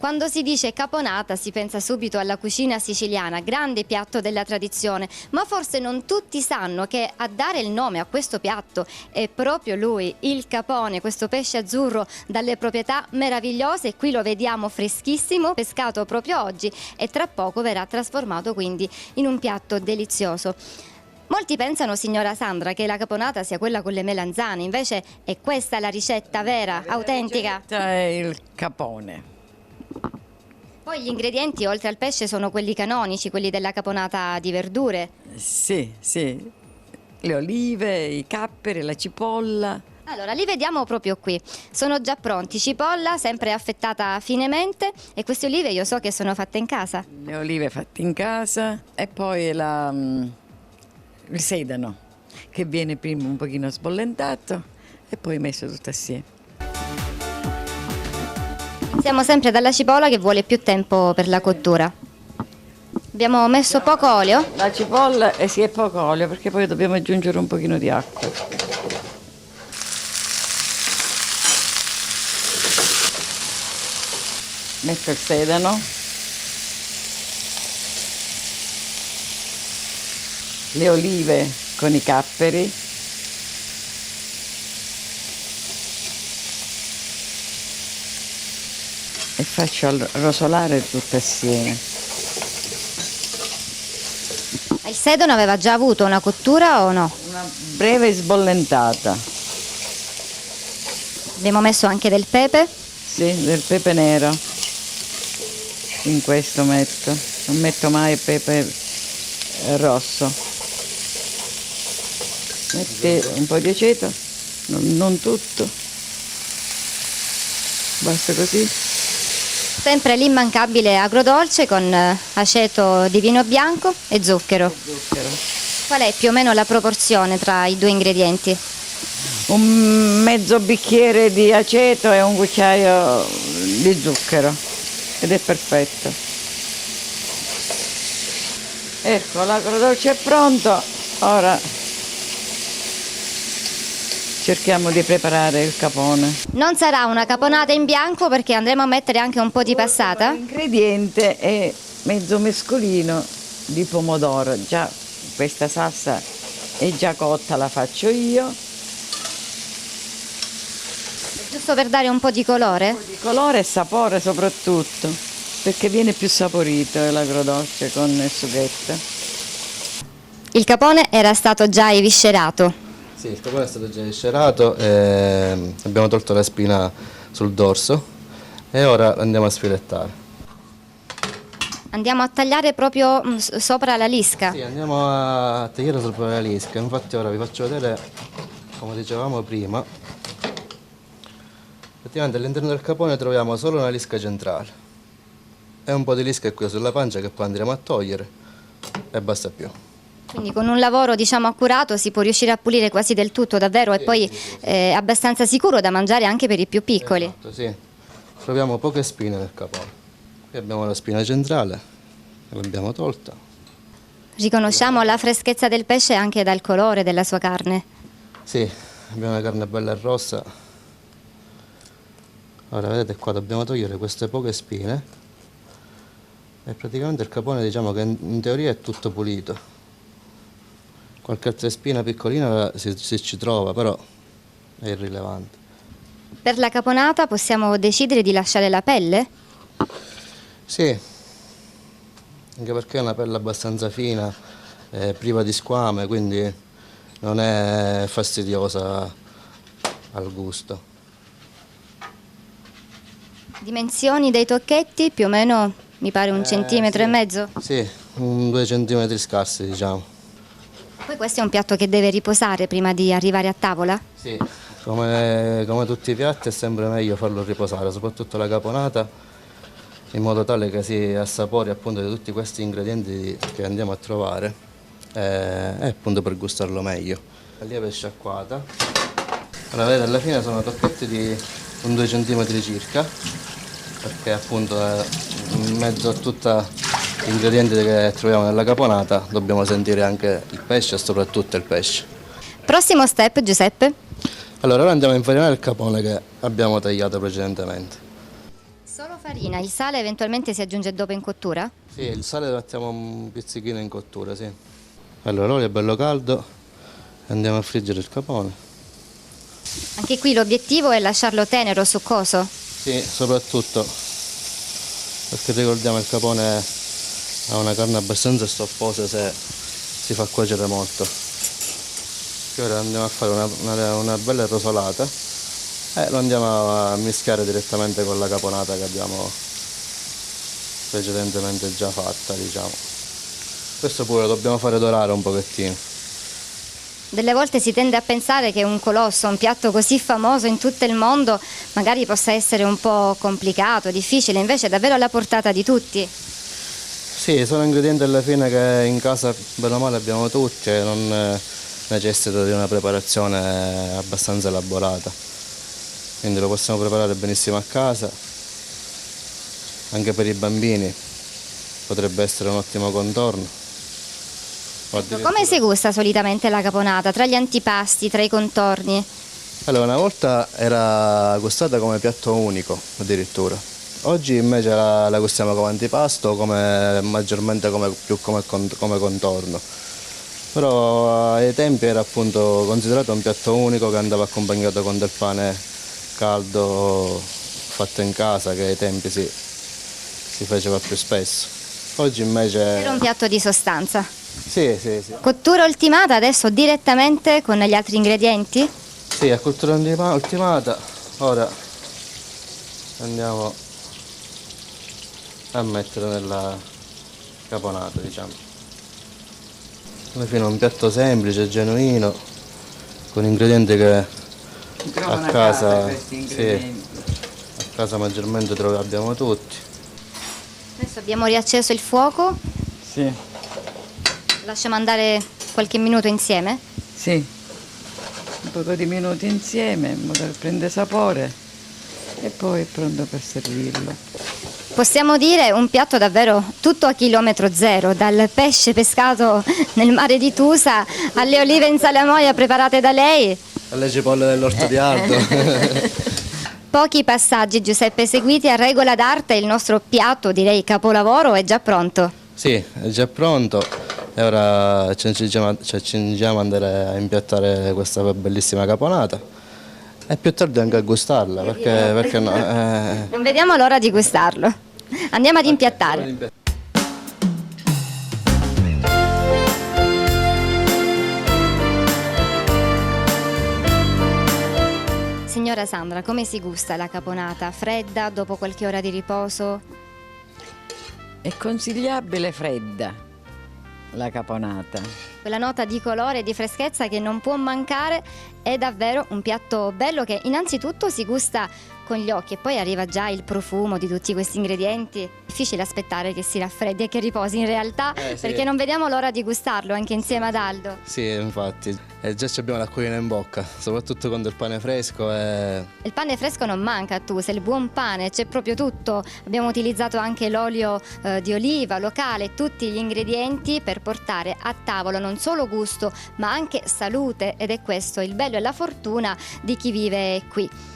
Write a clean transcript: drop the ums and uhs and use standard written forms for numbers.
Quando si dice caponata si pensa subito alla cucina siciliana, grande piatto della tradizione, ma forse non tutti sanno che a dare il nome a questo piatto è proprio lui, il capone, questo pesce azzurro dalle proprietà meravigliose. Qui lo vediamo freschissimo, pescato proprio oggi e tra poco verrà trasformato quindi in un piatto delizioso. Molti pensano, signora Sandra, che la caponata sia quella con le melanzane, invece è questa la ricetta vera, autentica? Questa è il capone. Poi gli ingredienti oltre al pesce sono quelli canonici, quelli della caponata di verdure. Sì, sì, le olive, i capperi, la cipolla. Allora, li vediamo proprio qui. Sono già pronti, cipolla sempre affettata finemente e queste olive io so che sono fatte in casa. Le olive fatte in casa e poi il sedano che viene prima un pochino sbollentato e poi messo tutto assieme. Siamo sempre dalla cipolla che vuole più tempo per la cottura. Abbiamo messo poco olio. La cipolla sì, è poco olio perché poi dobbiamo aggiungere un pochino di acqua. Metto il sedano, le olive con i capperi, e faccio rosolare tutto assieme. Il sedano aveva già avuto una cottura o no? Una breve sbollentata. Abbiamo messo anche del pepe. Sì, del pepe nero. In questo metto. Non metto mai il pepe rosso. Metti un po' di aceto, non tutto. Basta così. Sempre l'immancabile agrodolce con aceto di vino bianco e zucchero. Qual è più o meno la proporzione tra i due ingredienti? Un mezzo bicchiere di aceto e un cucchiaio di zucchero ed è perfetto. Ecco, l'agrodolce è pronto. Ora cerchiamo di preparare il capone. Non sarà una caponata in bianco perché andremo a mettere anche un po' di passata? L'ingrediente è mezzo mescolino di pomodoro. Già questa salsa è già cotta, la faccio io. Giusto per dare un po' di colore? Un po' di colore e sapore soprattutto, perché viene più saporito l'agrodolce con il sughetto. Il capone era stato già eviscerato. Sì, il capone è stato già viscerato, abbiamo tolto la spina sul dorso e ora andiamo a sfilettare. Andiamo a tagliare proprio sopra la lisca. Sì, andiamo a tagliare sopra la lisca, infatti ora vi faccio vedere, come dicevamo prima, praticamente all'interno del capone troviamo solo una lisca centrale e un po' di lisca qui sulla pancia che poi andremo a togliere e basta più. Quindi con un lavoro diciamo accurato si può riuscire a pulire quasi del tutto davvero e poi è abbastanza sicuro da mangiare anche per i più piccoli. Esatto, sì. Troviamo poche spine nel capone. Qui abbiamo la spina centrale, l'abbiamo tolta. Riconosciamo la freschezza del pesce anche dal colore della sua carne. Sì, abbiamo una carne bella rossa. Ora vedete qua dobbiamo togliere queste poche spine e praticamente il capone diciamo che in teoria è tutto pulito. Qualche altra spina piccolina si ci trova, però è irrilevante. Per la caponata possiamo decidere di lasciare la pelle? Sì, anche perché è una pelle abbastanza fina, priva di squame, quindi non è fastidiosa al gusto. Dimensioni dei tocchetti più o meno mi pare un centimetro sì. e mezzo? Sì, 2 centimetri scarsi diciamo. Poi questo è un piatto che deve riposare prima di arrivare a tavola? Sì, come tutti i piatti è sempre meglio farlo riposare, soprattutto la caponata, in modo tale che si assapori appunto di tutti questi ingredienti che andiamo a trovare e appunto per gustarlo meglio. La lieve è sciacquata. Ora vedete alla fine sono tocchetti di un 2 cm circa, perché appunto in mezzo a tutti gli ingredienti che troviamo nella caponata dobbiamo sentire anche il pesce e soprattutto il pesce. Prossimo step, Giuseppe? Allora ora andiamo a infarinare il capone che abbiamo tagliato precedentemente. Solo farina, il sale eventualmente si aggiunge dopo in cottura? Sì, il sale lo mettiamo un pizzichino in cottura, sì. Allora l'olio è bello caldo e andiamo a friggere il capone. Anche qui l'obiettivo è lasciarlo tenero, succoso. Sì, soprattutto perché ricordiamo il capone ha una carne abbastanza stoffosa se si fa cuocere molto. E ora andiamo a fare una bella rosolata e lo andiamo a mischiare direttamente con la caponata che abbiamo precedentemente già fatta, diciamo. Questo pure lo dobbiamo fare dorare un pochettino. Delle volte si tende a pensare che un colosso, un piatto così famoso in tutto il mondo, magari possa essere un po' complicato, difficile, invece è davvero alla portata di tutti. Sì, sono ingredienti alla fine che in casa bene o male abbiamo tutti e non necessitano di una preparazione abbastanza elaborata. Quindi lo possiamo preparare benissimo a casa, anche per i bambini potrebbe essere un ottimo contorno. Come si gusta solitamente la caponata? Tra gli antipasti, tra i contorni? Allora, una volta era gustata come piatto unico addirittura. Oggi invece la gustiamo come antipasto, maggiormente come contorno. Però ai tempi era appunto considerato un piatto unico che andava accompagnato con del pane caldo fatto in casa, che ai tempi si faceva più spesso. Oggi invece... Era un piatto di sostanza. Sì, sì, sì. Cottura ultimata adesso direttamente con gli altri ingredienti? Sì, a cottura ultimata. Ora andiamo a mettere nella caponata, diciamo. Alla fine è un piatto semplice, genuino, con ingredienti che a casa, sì, a casa maggiormente abbiamo tutti. Adesso abbiamo riacceso il fuoco. Sì. Lasciamo andare qualche minuto insieme? Sì, un poco di minuti insieme in modo che prende sapore e poi è pronto per servirlo. Possiamo dire un piatto davvero tutto a chilometro zero, dal pesce pescato nel mare di Tusa alle olive in salamoia preparate da lei. Alle cipolle dell'orto di Aldo. Pochi passaggi, Giuseppe, seguiti a regola d'arte, il nostro piatto, direi capolavoro, è già pronto. Sì, è già pronto. E ora ci accingiamo ad andare a impiattare questa bellissima caponata e più tardi anche a gustarla, perché no? Non vediamo l'ora di gustarlo. Andiamo ad impiattare. Signora Sandra, come si gusta la caponata? Fredda, dopo qualche ora di riposo? È consigliabile fredda la caponata. Quella nota di colore e di freschezza che non può mancare, è davvero un piatto bello che innanzitutto si gusta con gli occhi e poi arriva già il profumo di tutti questi ingredienti. Difficile aspettare che si raffreddi e che riposi in realtà, sì. perché non vediamo l'ora di gustarlo anche insieme ad Aldo. Sì, infatti, già abbiamo l'acquolina in bocca, soprattutto con del pane fresco. Il pane fresco non manca a Tusa, il buon pane, c'è proprio tutto. Abbiamo utilizzato anche l'olio di oliva locale, tutti gli ingredienti per portare a tavola non solo gusto ma anche salute, ed è questo il bello e la fortuna di chi vive qui.